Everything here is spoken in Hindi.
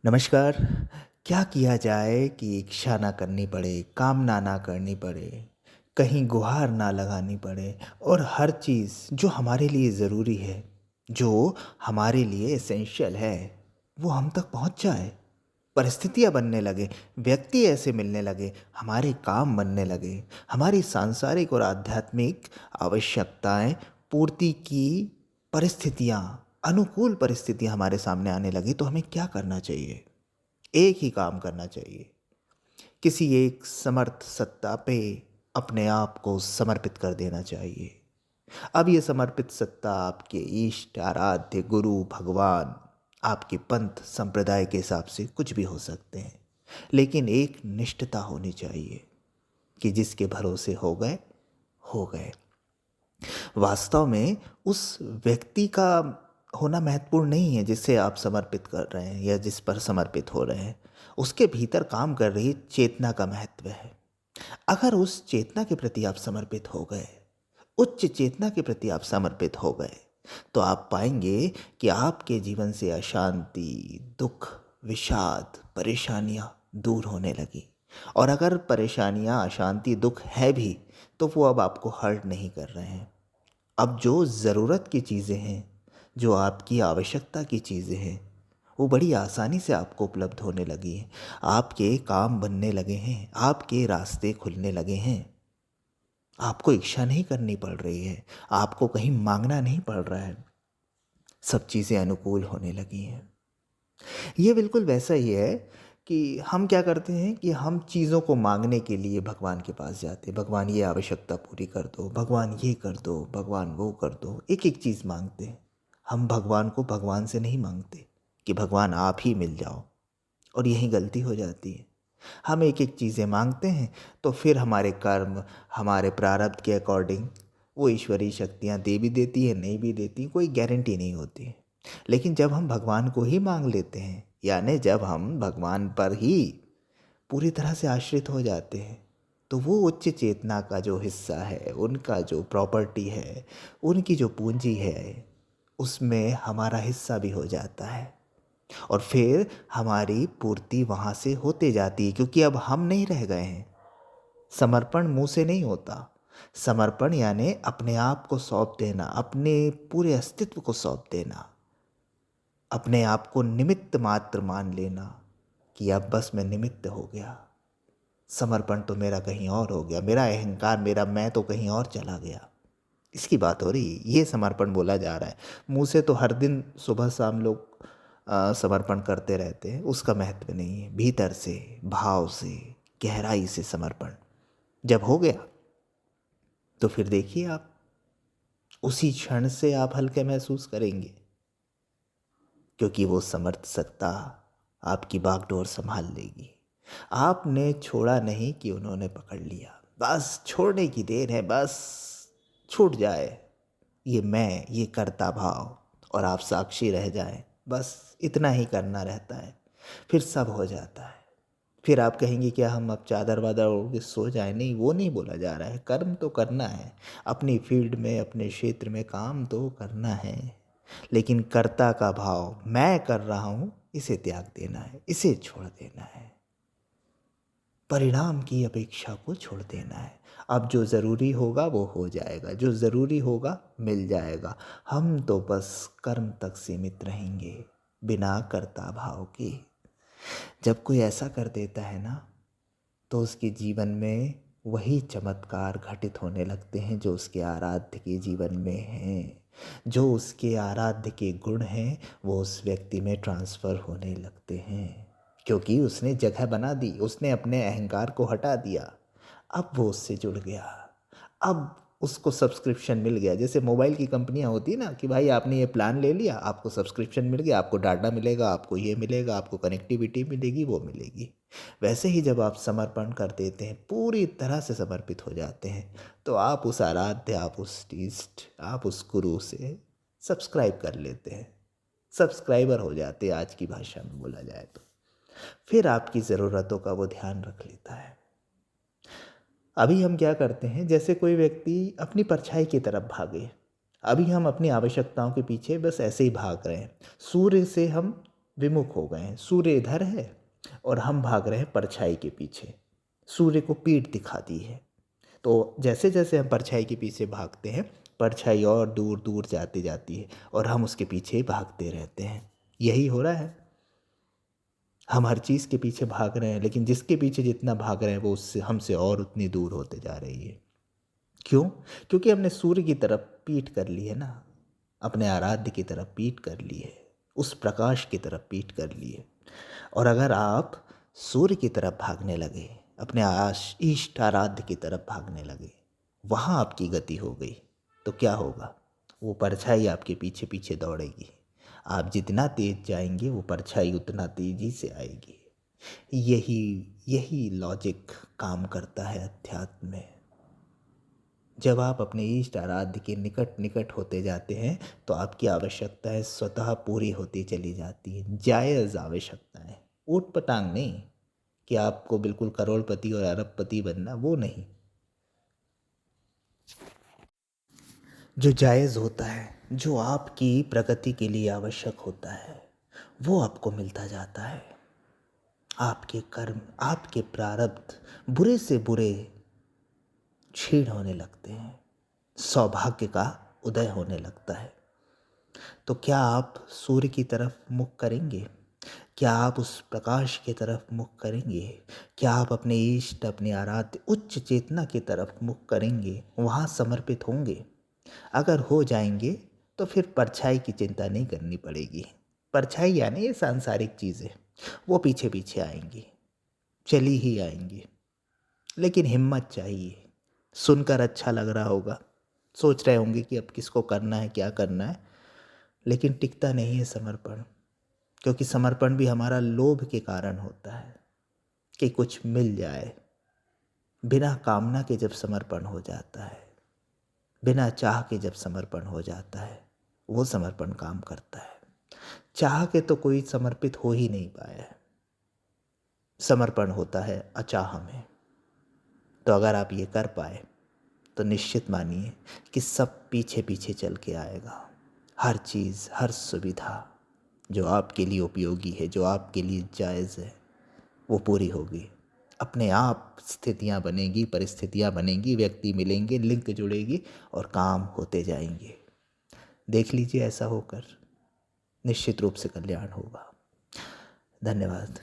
नमस्कार। क्या किया जाए कि इच्छा ना करनी पड़े, कामना ना करनी पड़े, कहीं गुहार ना लगानी पड़े और हर चीज़ जो हमारे लिए ज़रूरी है, जो हमारे लिए एसेंशियल है, वो हम तक पहुंच जाए। परिस्थितियां बनने लगे, व्यक्ति ऐसे मिलने लगे, हमारे काम बनने लगे, हमारी सांसारिक और आध्यात्मिक आवश्यकताएं पूर्ति की परिस्थितियां, अनुकूल परिस्थितियां हमारे सामने आने लगी, तो हमें क्या करना चाहिए? एक ही काम करना चाहिए। किसी एक समर्थ सत्ता पे अपने आप को समर्पित कर देना चाहिए। अब ये समर्पित सत्ता आपके इष्ट, आराध्य, गुरु, भगवान, आपके पंथ संप्रदाय के हिसाब से कुछ भी हो सकते हैं, लेकिन एक निष्ठता होनी चाहिए कि जिसके भरोसे हो गए। वास्तव में उस व्यक्ति का होना महत्वपूर्ण नहीं है जिसे आप समर्पित कर रहे हैं या जिस पर समर्पित हो रहे हैं। उसके भीतर काम कर रही चेतना का महत्व है। अगर उस चेतना के प्रति आप समर्पित हो गए, उच्च चेतना के प्रति आप समर्पित हो गए, तो आप पाएंगे कि आपके जीवन से अशांति, दुख, विषाद, परेशानियां दूर होने लगी। और अगर परेशानियां, अशांति, दुख है भी, तो वो अब आपको हर्ट नहीं कर रहे हैं। अब जो ज़रूरत की चीज़ें हैं, जो आपकी आवश्यकता की चीज़ें हैं, वो बड़ी आसानी से आपको उपलब्ध होने लगी हैं। आपके काम बनने लगे हैं, आपके रास्ते खुलने लगे हैं। आपको इच्छा नहीं करनी पड़ रही है, आपको कहीं मांगना नहीं पड़ रहा है। सब चीज़ें अनुकूल होने लगी हैं। ये बिल्कुल वैसा ही है कि हम क्या करते हैं कि हम चीज़ों को मांगने के लिए भगवान के पास जाते हैं। भगवान ये आवश्यकता पूरी कर दो, भगवान ये कर दो, भगवान वो कर दो, एक एक चीज़ मांगते हैं। हम भगवान को भगवान से नहीं मांगते कि भगवान आप ही मिल जाओ। और यही गलती हो जाती है। हम एक एक चीज़ें मांगते हैं, तो फिर हमारे कर्म, हमारे प्रारब्ध के अकॉर्डिंग वो ईश्वरीय शक्तियाँ दे भी देती है, नहीं भी देती, कोई गारंटी नहीं होती। लेकिन जब हम भगवान को ही मांग लेते हैं, यानी जब हम भगवान पर ही पूरी तरह से आश्रित हो जाते हैं, तो वो उच्च चेतना का जो हिस्सा है, उनका जो प्रॉपर्टी है, उनकी जो पूंजी है, उसमें हमारा हिस्सा भी हो जाता है। और फिर हमारी पूर्ति वहाँ से होते जाती है, क्योंकि अब हम नहीं रह गए हैं। समर्पण मुंह से नहीं होता। समर्पण यानी अपने आप को सौंप देना, अपने पूरे अस्तित्व को सौंप देना, अपने आप को निमित्त मात्र मान लेना कि अब बस मैं निमित्त हो गया। समर्पण तो मेरा कहीं और हो गया, मेरा अहंकार, मेरा मैं तो कहीं और चला गया। इसकी बात हो रही, ये समर्पण बोला जा रहा है। मुंह से तो हर दिन सुबह शाम लोग समर्पण करते रहते हैं, उसका महत्व नहीं है। भीतर से, भाव से, गहराई से समर्पण जब हो गया, तो फिर देखिए आप उसी क्षण से आप हल्के महसूस करेंगे, क्योंकि वो समर्थ सत्ता आपकी बागडोर संभाल लेगी। आपने छोड़ा नहीं कि उन्होंने पकड़ लिया, बस छोड़ने की देर है। बस छूट जाए ये मैं, ये कर्ता भाव, और आप साक्षी रह जाएं। बस इतना ही करना रहता है, फिर सब हो जाता है। फिर आप कहेंगे क्या हम अब चादर वादर ओढ़ के सो जाएं? नहीं, वो नहीं बोला जा रहा है। कर्म तो करना है, अपनी फील्ड में, अपने क्षेत्र में काम तो करना है, लेकिन कर्ता का भाव, मैं कर रहा हूँ, इसे त्याग देना है, इसे छोड़ देना है, परिणाम की अपेक्षा को छोड़ देना है। अब जो ज़रूरी होगा वो हो जाएगा, जो ज़रूरी होगा मिल जाएगा। हम तो बस कर्म तक सीमित रहेंगे, बिना कर्ता भाव के। जब कोई ऐसा कर देता है ना, तो उसके जीवन में वही चमत्कार घटित होने लगते हैं जो उसके आराध्य के जीवन में हैं। जो उसके आराध्य के गुण हैं, वो उस व्यक्ति में ट्रांसफ़र होने लगते हैं, क्योंकि उसने जगह बना दी, उसने अपने अहंकार को हटा दिया। अब वो उससे जुड़ गया, अब उसको सब्सक्रिप्शन मिल गया। जैसे मोबाइल की कंपनियां होती है ना कि भाई आपने ये प्लान ले लिया, आपको सब्सक्रिप्शन मिल गया, आपको डाटा मिलेगा, आपको ये मिलेगा, आपको कनेक्टिविटी मिलेगी, वो मिलेगी। वैसे ही जब आप समर्पण कर देते हैं, पूरी तरह से समर्पित हो जाते हैं, तो आप उस आराध्य, आप उस इष्ट, आप उस गुरु से सब्सक्राइब कर लेते हैं, सब्सक्राइबर हो जाते हैं आज की भाषा में बोला जाए तो। फिर आपकी ज़रूरतों का वो ध्यान रख लेता है। अभी हम क्या करते हैं, जैसे कोई व्यक्ति अपनी परछाई की तरफ भागे। अभी हम अपनी आवश्यकताओं के पीछे बस ऐसे ही भाग रहे हैं। सूर्य से हम विमुख हो गए हैं। सूर्य इधर है और हम भाग रहे हैं परछाई के पीछे। सूर्य को पीठ दिखा दी है। तो जैसे जैसे हम परछाई के पीछे भागते हैं, परछाई और दूर दूर जाती जाती है और हम उसके पीछे ही भागते रहते हैं। यही हो रहा है। हम हर चीज़ के पीछे भाग रहे हैं, लेकिन जिसके पीछे जितना भाग रहे हैं वो उससे हमसे और उतनी दूर होते जा रही है। क्यों? क्योंकि हमने सूर्य की तरफ पीठ कर ली है ना, अपने आराध्य की तरफ पीठ कर ली है, उस प्रकाश की तरफ पीठ कर ली है। और अगर आप सूर्य की तरफ भागने लगे, अपने इष्ट आराध्य की तरफ भागने लगे, वहाँ आपकी गति हो गई, तो क्या होगा? वो परछाई आपके पीछे पीछे दौड़ेगी। आप जितना तेज जाएंगे वो परछाई उतना तेजी से आएगी। यही यही लॉजिक काम करता है अध्यात्म में। जब आप अपने इष्ट आराध्य के निकट निकट होते जाते हैं तो आपकी आवश्यकताएं स्वतः पूरी होती चली जाती हैं। जायज़ आवश्यकताएं, ऊट पटांग नहीं कि आपको बिल्कुल करोड़पति और अरबपति बनना, वो नहीं। जो जायज़ होता है, जो आपकी प्रगति के लिए आवश्यक होता है, वो आपको मिलता जाता है। आपके कर्म, आपके प्रारब्ध बुरे से बुरे क्षीण होने लगते हैं, सौभाग्य का उदय होने लगता है। तो क्या आप सूर्य की तरफ मुख करेंगे? क्या आप उस प्रकाश की तरफ मुख करेंगे? क्या आप अपने इष्ट, अपने आराध्य उच्च चेतना की तरफ मुख करेंगे? वहाँ समर्पित होंगे? अगर हो जाएंगे तो फिर परछाई की चिंता नहीं करनी पड़ेगी। परछाई यानी ये सांसारिक चीज़ें, वो पीछे पीछे आएंगी, चली ही आएंगी। लेकिन हिम्मत चाहिए। सुनकर अच्छा लग रहा होगा, सोच रहे होंगे कि अब किसको करना है, क्या करना है, लेकिन टिकता नहीं है समर्पण। क्योंकि समर्पण भी हमारा लोभ के कारण होता है कि कुछ मिल जाए। बिना कामना के जब समर्पण हो जाता है, बिना चाह के जब समर्पण हो जाता है, वो समर्पण काम करता है। चाह के तो कोई समर्पित हो ही नहीं पाया है। समर्पण होता है अचाह में। तो अगर आप ये कर पाए तो निश्चित मानिए कि सब पीछे पीछे चल के आएगा। हर चीज़, हर सुविधा जो आपके लिए उपयोगी है, जो आपके लिए जायज़ है, वो पूरी होगी। अपने आप स्थितियाँ बनेगी, परिस्थितियाँ बनेंगी, व्यक्ति मिलेंगे, लिंक जुड़ेगी और काम होते जाएंगे। देख लीजिए ऐसा होकर, निश्चित रूप से कल्याण होगा। धन्यवाद।